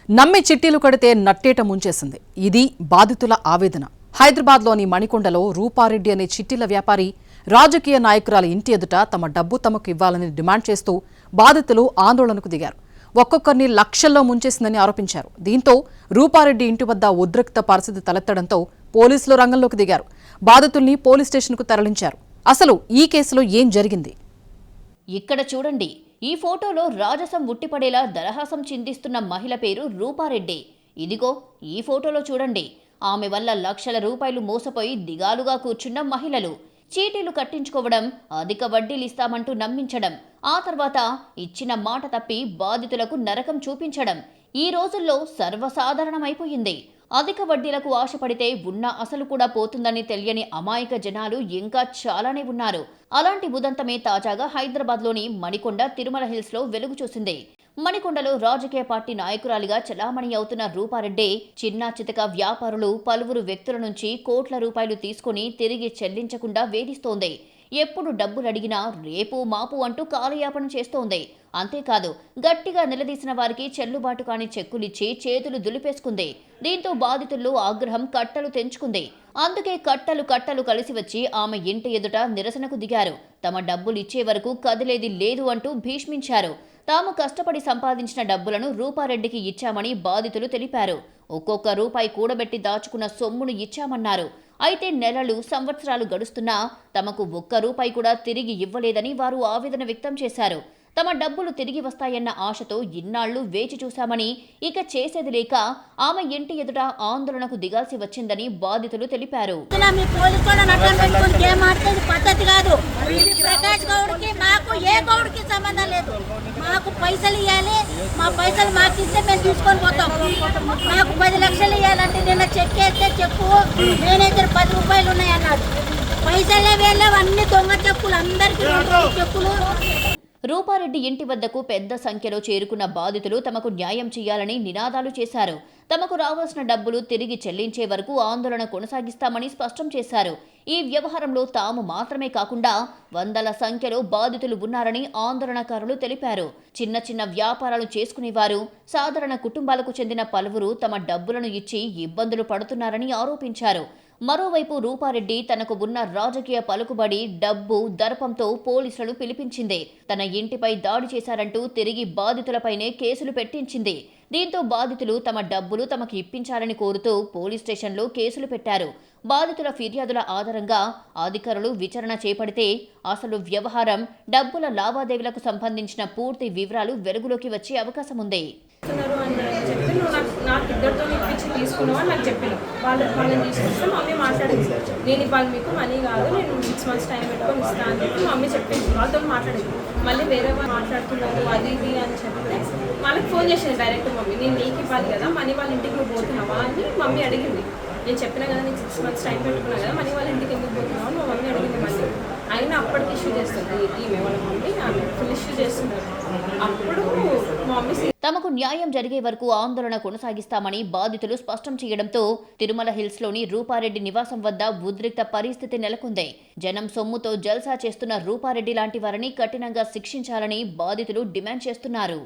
నమ్మి చిట్టీలు కడితే నట్టేట ముంచేసింది. ఇది బాధితుల ఆవేదన. హైదరాబాద్లోని మణికొండలో రూపారెడ్డి అనే చిట్టీల వ్యాపారి రాజకీయ నాయకురాల ఇంటి ఎదుట తమ డబ్బు తమకు ఇవ్వాలని డిమాండ్ చేస్తూ బాధితులు ఆందోళనకు దిగారు. ఒక్కొక్కరిని లక్షల్లో ముంచేసిందని ఆరోపించారు. దీంతో రూపారెడ్డి ఇంటి వద్ద ఉద్రిక్త పరిస్థితి తలెత్తడంతో పోలీసులు రంగంలోకి దిగారు. బాధితుల్ని పోలీస్ స్టేషన్కు తరలించారు. అసలు ఈ కేసులో ఏం జరిగింది? ఇక్కడ చూడండి. ఈ ఫోటోలో రాజసం ఉట్టిపడేలా దరహాసం చిందిస్తున్న మహిళ పేరు రూపారెడ్డి. ఇదిగో ఈ ఫోటోలో చూడండి. ఆమె వల్ల లక్షల రూపాయలు మోసపోయి దిగాలుగా కూర్చున్న మహిళలు. చీటీలు కట్టించుకోవడం, అధిక వడ్డీలిస్తామంటూ నమ్మించడం, ఆ తర్వాత ఇచ్చిన మాట తప్పి బాధితులకు నరకం చూపించడం ఈ రోజుల్లో సర్వసాధారణమైపోయింది. అధిక వడ్డీలకు ఆశపడితే ఉన్న అసలు కూడా పోతుందని తెలియని అమాయక జనాలు ఇంకా చాలానే ఉన్నారు. అలాంటి ఉదంతమే తాజాగా హైదరాబాద్లోని మణికొండ తిరుమల హిల్స్ లో వెలుగు చూసింది. మణికొండలో రాజకీయ పార్టీ నాయకురాలిగా చలామణి అవుతున్న రూపారెడ్డి చిన్నా చితక వ్యాపారులు పలువురు వ్యక్తుల నుంచి కోట్ల రూపాయలు తీసుకుని తిరిగి చెల్లించకుండా వేధిస్తోంది. ఎప్పుడు డబ్బులు అడిగినా రేపు మాపు అంటూ కాలయాపన చేస్తోంది. అంతేకాదు గట్టిగా నిలదీసిన వారికి చెల్లుబాటు కాని చెక్కులిచ్చి చేతులు దులిపేసుకుంది. దీంతో బాధితుల్లో ఆగ్రహం కట్టలు తెంచుకుంది. అందుకే కట్టలు కలిసి వచ్చి ఆమె ఇంటి ఎదుట నిరసనకు దిగారు. తమ డబ్బులు ఇచ్చే వరకు కదిలేది లేదు అంటూ భీష్మించారు. తాము కష్టపడి సంపాదించిన డబ్బులను రూపారెడ్డికి ఇచ్చామని బాధితులు తెలిపారు. ఒక్కొక్క రూపాయి కూడబెట్టి దాచుకున్న సొమ్మును ఇచ్చామన్నారు. అయితే నెలలు సంవత్సరాలు గడుస్తున్నా తమకు ఒక్క రూపాయి కూడా తిరిగి ఇవ్వలేదని వారు ఆవేదన వ్యక్తం చేశారు. తమ డబ్బులు తిరిగి వస్తాయన్న ఆశతో ఇన్నాళ్లు వేచి చూశామని, ఇక చేసేది లేక ఆమె ఇంటి ఎదుట ఆందోళనకు దిగాల్సి వచ్చిందని బాధితులు తెలిపారు. మాకు పైసలు ఇవ్వాలి, మా పైసలు మాకు ఇస్తే మేము తీసుకొని పోతాం. మాకు 10 లక్షలు ఇవ్వాలంటే నిన్న చెక్ వేస్తే చెప్పు మేనేజర్ 10 రూపాయలు ఉన్నాయి అన్నాడు. పైసలే వేళ్ళేవి, అన్ని దొంగ చెప్పులు, అందరికీ చెప్పులు. రూపారెడ్డి ఇంటి వద్దకు పెద్ద సంఖ్యలో చేరుకున్న బాధితులు తమకు న్యాయం చేయాలని నినాదాలు చేశారు. తమకు రావాల్సిన డబ్బులు తిరిగి చెల్లించే వరకు ఆందోళన కొనసాగిస్తామని స్పష్టం చేశారు. ఈ వ్యవహారంలో తాము మాత్రమే కాకుండా వందల సంఖ్యలో బాధితులు ఉన్నారని ఆందోళనకారులు తెలిపారు. చిన్న వ్యాపారాలు చేసుకునేవారు, సాధారణ కుటుంబాలకు చెందిన పలువురు తమ డబ్బులను ఇచ్చి ఇబ్బందులు పడుతున్నారని ఆరోపించారు. మరోవైపు రూపారెడ్డి తనకు ఉన్న రాజకీయ పలుకుబడి, డబ్బు, దర్పంతో పోలీసులను పిలిపించింది. తన ఇంటిపై దాడి చేశారంటూ తిరిగి బాధితులపైనే కేసులు పెట్టించింది. దీంతో బాధితులు తమ డబ్బులు తమకు ఇప్పించాలని కోరుతూ పోలీస్ స్టేషన్లో కేసులు పెట్టారు. బాధితుల ఫిర్యాదుల ఆధారంగా అధికారులు విచారణ చేపడితే అసలు వ్యవహారం, డబ్బుల లావాదేవీలకు సంబంధించిన పూర్తి వివరాలు వెలుగులోకి వచ్చే అవకాశం ఉంది. నాకు ఇద్దరితో ఇప్పించి తీసుకున్నామని నాకు చెప్పాను. వాళ్ళని తీసుకొస్తే మమ్మీ మాట్లాడింది. నేను ఇవాళ మీకు మనీ కాదు, నేను 6 months టైం పెట్టుకొని ఇస్తాను అని చెప్పి మమ్మీ చెప్పింది. వాళ్ళతో మాట్లాడేది. మళ్ళీ వేరే వాళ్ళు మాట్లాడుతున్నారు అది ఇది అని చెప్తే వాళ్ళకి ఫోన్ చేసింది డైరెక్ట్. మమ్మీ నేను నీకు ఇవ్వాలి కదా మనీ, వాళ్ళ ఇంటికి నువ్వు పోతున్నావా అని మమ్మీ అడిగింది. నేను చెప్పినా కదా నేను 6 months టైం పెట్టుకున్నా కదా, మనీ వాళ్ళ ఇంటికి ఎందుకు పోతున్నావు అని మా మమ్మీ అడిగింది. మళ్ళీ అయినా అప్పటికి ఇష్యూ చేస్తుంది ఈమె వాళ్ళ మమ్మీ, ఫుల్ ఇష్యూ చేస్తున్నారు. అప్పుడు మా మమ్మీ తమకు న్యాయం జరిగే వరకు ఆందోళన కొనసాగిస్తామని బాధితులు స్పష్టం చేయడంతో తిరుమల హిల్స్ లోని రూపారెడ్డి నివాసం వద్ద ఉద్రిక్త పరిస్థితి నెలకొంది. జనం సొమ్ముతో జల్సా చేస్తున్న రూపారెడ్డి లాంటి వారిని కఠినంగా శిక్షించాలని బాధితులు డిమాండ్ చేస్తున్నారు.